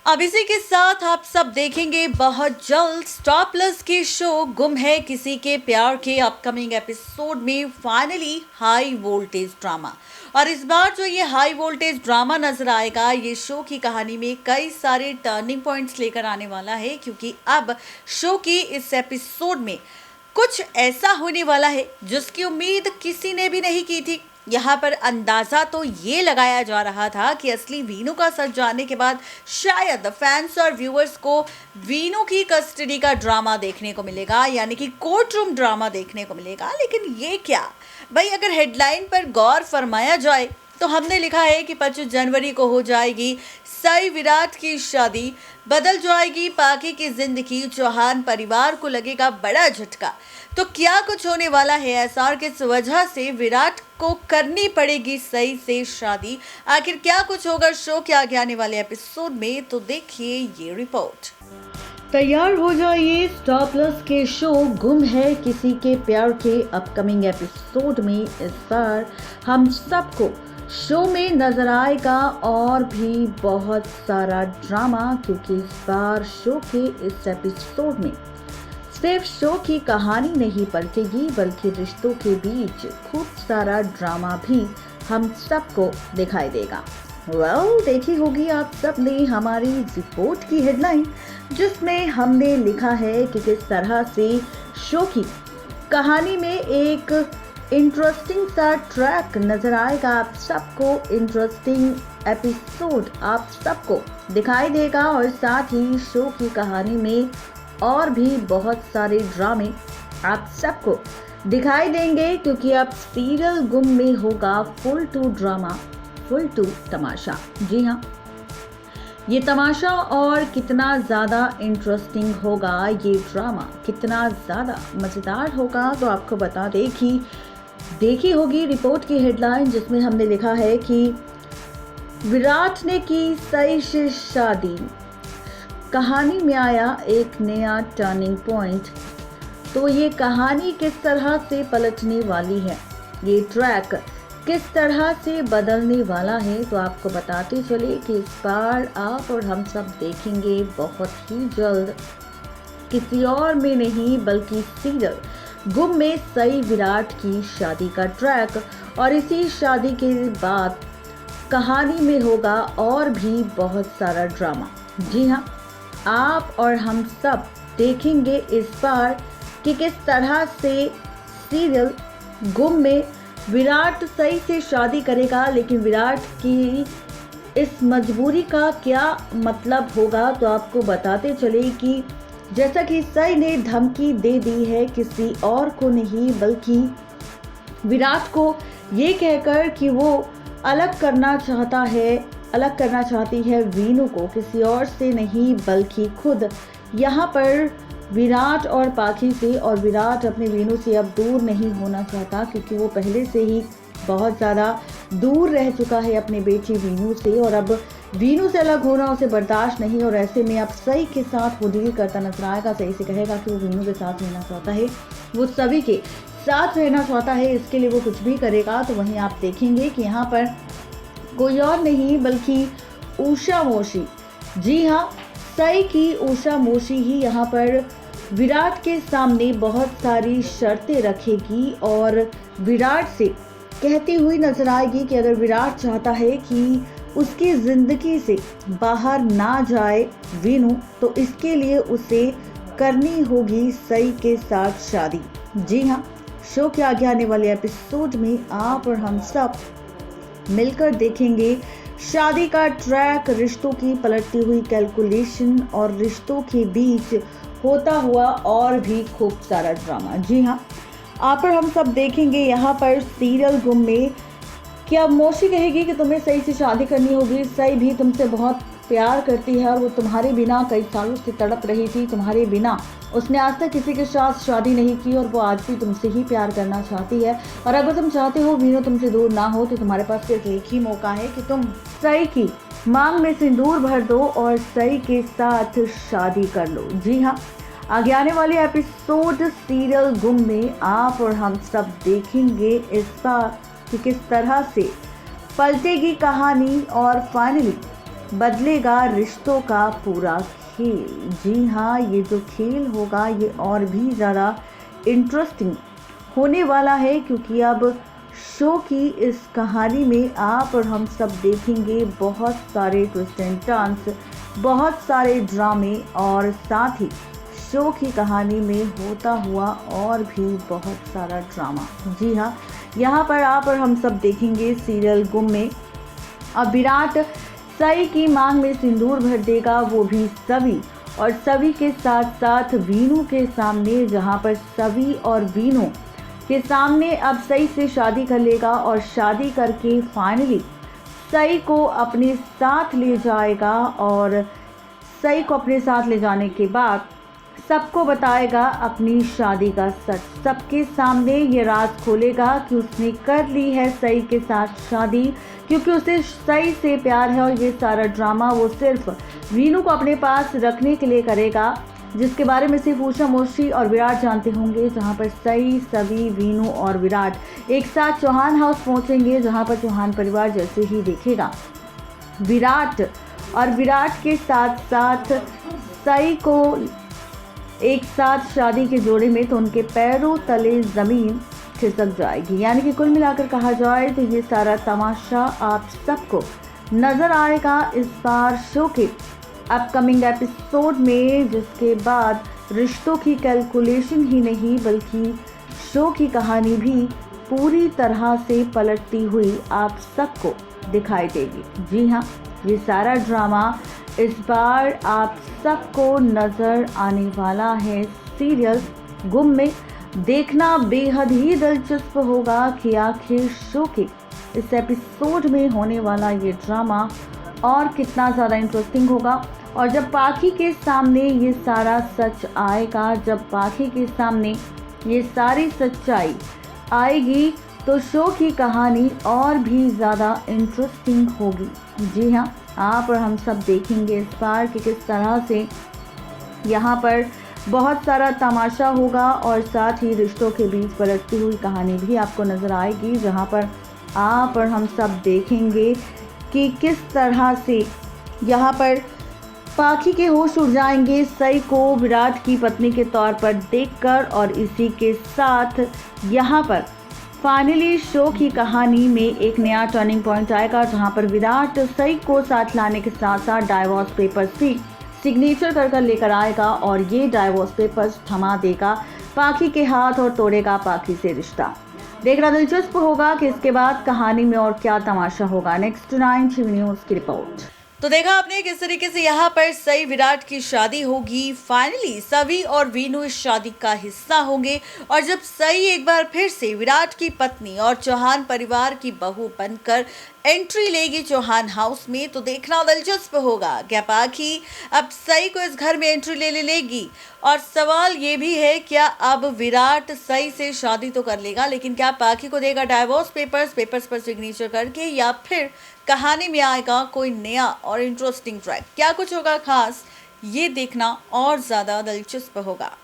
अब इसी के साथ आप सब देखेंगे बहुत जल्द स्टार प्लस के शो गुम है किसी के प्यार के अपकमिंग एपिसोड में फाइनली हाई वोल्टेज ड्रामा। और इस बार जो ये हाई वोल्टेज ड्रामा नजर आएगा, ये शो की कहानी में कई सारे टर्निंग पॉइंट्स लेकर आने वाला है, क्योंकि अब शो की इस एपिसोड में कुछ ऐसा होने वाला है जिसकी उम्मीद किसी ने भी नहीं की थी। यहाँ पर अंदाजा तो ये लगाया जा रहा था कि असली वीनू का सच जानने के बाद शायद फैंस और व्यूअर्स को वीनू की कस्टडी का ड्रामा देखने को मिलेगा, यानी कि कोर्ट रूम ड्रामा देखने को मिलेगा। लेकिन ये क्या भाई, अगर हेडलाइन पर गौर फरमाया जाए तो हमने लिखा है कि 25 जनवरी को हो जाएगी साई विराट की शादी, बदल जाएगी पाकी की जिंदगी, चौहान परिवार को लगेगा बड़ा झटका। तो क्या कुछ होने वाला है ऐसा और किस वजह से विराट को करनी पड़ेगी सई से शादी? आखिर क्या कुछ होगा शो के आगे आने वाले एपिसोड में, तो देखिए ये रिपोर्ट। तैयार हो जाइए, स्टार प्लस के शो गुम है किसी के प्यार के अपकमिंग एपिसोड में इस बार हम सबको शो में नजर आएगा और भी बहुत सारा ड्रामा, क्योंकि इस बार शो के इस एपिसोड में सिर्फ शो की कहानी नहीं पलटेगी बल्कि रिश्तों के बीच खूब सारा ड्रामा भी हम सबको दिखाई देगा। देखी होगी आप सब ने हमारी रिपोर्ट की हेडलाइन, जिसमें हमने लिखा है कि किस तरह से शो की कहानी में एक इंटरेस्टिंग सा ट्रैक नजर आएगा आप सबको। इंटरेस्टिंग एपिसोड आप सबको दिखाई देगा और साथ ही शो की कहानी में और भी बहुत सारे ड्रामे आप सबको दिखाई देंगे, क्योंकि अब सीरियल गुम में होगा full to drama, full to तमाशा। जी हाँ, ये तमाशा और कितना ज़्यादा इंटरेस्टिंग होगा, ये ड्रामा कितना ज़्यादा मज़ेदार होगा, तो आपको बता दें कि देखी होगी रिपोर्ट की हेडलाइन, जिसमें हमने लिखा है कि विराट ने की सई से शादी, कहानी में आया एक नया टर्निंग पॉइंट। तो ये कहानी किस तरह से पलटने वाली है, ये ट्रैक किस तरह से बदलने वाला है, तो आपको बताते चले कि इस बार आप और हम सब देखेंगे बहुत ही जल्द किसी और में नहीं बल्कि सीरियल गुम में सई विराट की शादी का ट्रैक। और इसी शादी के बाद कहानी में होगा और भी बहुत सारा ड्रामा। जी हाँ, आप और हम सब देखेंगे इस बार कि किस तरह से सीरियल गुम में विराट सई से शादी करेगा, लेकिन विराट की इस मजबूरी का क्या मतलब होगा, तो आपको बताते चले कि जैसा कि सई ने धमकी दे दी है किसी और को नहीं बल्कि विराट को, ये कहकर कि वो अलग करना चाहती है वीनू को, किसी और से नहीं बल्कि खुद। यहाँ पर विराट और पाखी से, और विराट अपने वीनू से अब दूर नहीं होना चाहता, क्योंकि वो पहले से ही बहुत ज़्यादा दूर रह चुका है अपने बेटी वीनू से, और अब वीनू से अलग होना उसे बर्दाश्त नहीं। और ऐसे में अब सई के साथ वो डील करता नजर आएगा। सई से कहेगा कि वो वीनू के साथ रहना चाहता है, वो सभी के साथ रहना चाहता है, इसके लिए वो कुछ भी करेगा। तो वहीं आप देखेंगे कि यहाँ पर कोई और नहीं बल्कि उषा मोशी, जी हाँ, सई की उषा मोशी ही यहाँ पर विराट के सामने बहुत सारी शर्तें रखेगी और विराट से कहती हुई नजर आएगी कि अगर विराट चाहता है कि उसकी जिंदगी से बाहर ना जाए वीनू, तो इसके लिए उसे करनी होगी सई के साथ शादी। जी हाँ, शो के आगे आने वाले एपिसोड में आप और हम सब मिलकर देखेंगे शादी का ट्रैक, रिश्तों की पलटती हुई कैलकुलेशन और रिश्तों के बीच होता हुआ और भी खूब सारा ड्रामा। जी हाँ, आप और हम सब देखेंगे यहाँ पर सीरियल गुम में कि अब मौसी कहेगी कि तुम्हें सही से शादी करनी होगी, सही भी तुमसे बहुत प्यार करती है और वो तुम्हारे बिना कई सालों से तड़प रही थी, तुम्हारे बिना उसने आज तक किसी के साथ शादी नहीं की और वो आज भी तुमसे ही प्यार करना चाहती है। और अगर तुम चाहते हो वीनू तुमसे दूर ना हो, तो तुम्हारे पास सिर्फ एक ही मौका है कि तुम सई की मांग में सिंदूर भर दो और सई के साथ शादी कर लो। जी हाँ, आगे आने वाले एपिसोड सीरियल गुम में आप और हम सब देखेंगे इस बार कि किस तरह से पलटेगी कहानी और फाइनली बदलेगा रिश्तों का पूरा खेल। जी हाँ, ये जो खेल होगा ये और भी ज़्यादा इंटरेस्टिंग होने वाला है, क्योंकि अब शो की इस कहानी में आप और हम सब देखेंगे बहुत सारे ट्विस्ट एंड टर्न्स, बहुत सारे ड्रामे और साथ ही शो की कहानी में होता हुआ और भी बहुत सारा ड्रामा। जी हाँ, यहाँ पर आप और हम सब देखेंगे सीरियल गुम में अब विराट सई की मांग में सिंदूर भर देगा, वो भी सभी, और सभी के साथ साथ वीनू के सामने, जहां पर सभी और वीनू के सामने अब सई से शादी कर लेगा और शादी करके फाइनली सई को अपने साथ ले जाएगा और सई को अपने साथ ले जाने के बाद सबको बताएगा अपनी शादी का सच। सबके सामने ये राज खोलेगा कि उसने कर ली है सई के साथ शादी, क्योंकि उसे सई से प्यार है और ये सारा ड्रामा वो सिर्फ वीनू को अपने पास रखने के लिए करेगा, जिसके बारे में सिर्फ उषा मोशी और विराट जानते होंगे। जहां पर सई, सभी, वीनू और विराट एक साथ चौहान हाउस पहुंचेंगे, जहां पर चौहान परिवार जैसे ही देखेगा विराट और विराट के साथ साथ सई को एक साथ शादी के जोड़े में, तो उनके पैरों तले ज़मीन खिसक जाएगी। यानी कि कुल मिलाकर कहा जाए तो ये सारा तमाशा आप सबको नज़र आएगा इस बार शो के अपकमिंग एपिसोड में, जिसके बाद रिश्तों की कैलकुलेशन ही नहीं बल्कि शो की कहानी भी पूरी तरह से पलटती हुई आप सबको दिखाई देगी। जी हाँ, ये सारा ड्रामा इस बार आप सबको नज़र आने वाला है सीरियल गुम में। देखना बेहद ही दिलचस्प होगा कि आखिर शो के इस एपिसोड में होने वाला ये ड्रामा और कितना ज़्यादा इंटरेस्टिंग होगा। और जब पाखी के सामने ये सारा सच आएगा, जब पाखी के सामने ये सारी सच्चाई आएगी, तो शो की कहानी और भी ज़्यादा इंटरेस्टिंग होगी। जी हाँ, आप और हम सब देखेंगे इस बार कि किस तरह से यहाँ पर बहुत सारा तमाशा होगा और साथ ही रिश्तों के बीच पलटती हुई कहानी भी आपको नज़र आएगी, जहाँ पर आप और हम सब देखेंगे कि किस तरह से यहाँ पर पाखी के होश उड़ जाएंगे सई को विराट की पत्नी के तौर पर देखकर। और इसी के साथ यहाँ पर फाइनली शो की कहानी में एक नया टर्निंग पॉइंट आएगा, जहां पर विराट सई को साथ लाने के साथ साथ डाइवोर्स पेपर्स भी सिग्नेचर कर लेकर आएगा और ये डाइवोर्स पेपर्स थमा देगा पाखी के हाथ और तोड़ेगा पाखी से रिश्ता। देखना दिलचस्प होगा कि इसके बाद कहानी में और क्या तमाशा होगा। नेक्स्ट 9 टीवी न्यूज़ की रिपोर्ट। तो देखा आपने किस तरीके से यहाँ पर सई विराट की शादी होगी। फाइनली सभी और वीनू इस शादी का हिस्सा होंगे और जब सई एक बार फिर से विराट की पत्नी और चौहान परिवार की बहू बनकर एंट्री लेगी चौहान हाउस में, तो देखना दिलचस्प होगा क्या पाखी अब सई को इस घर में एंट्री ले लेगी। और सवाल ये भी है, क्या अब विराट सई से शादी तो कर लेगा, लेकिन क्या पाखी को देगा डाइवोर्स पेपर्स पर सिग्नेचर करके, या फिर कहानी में आएगा कोई नया और इंटरेस्टिंग ट्रैक। क्या कुछ होगा खास, ये देखना और ज़्यादा दिलचस्प होगा।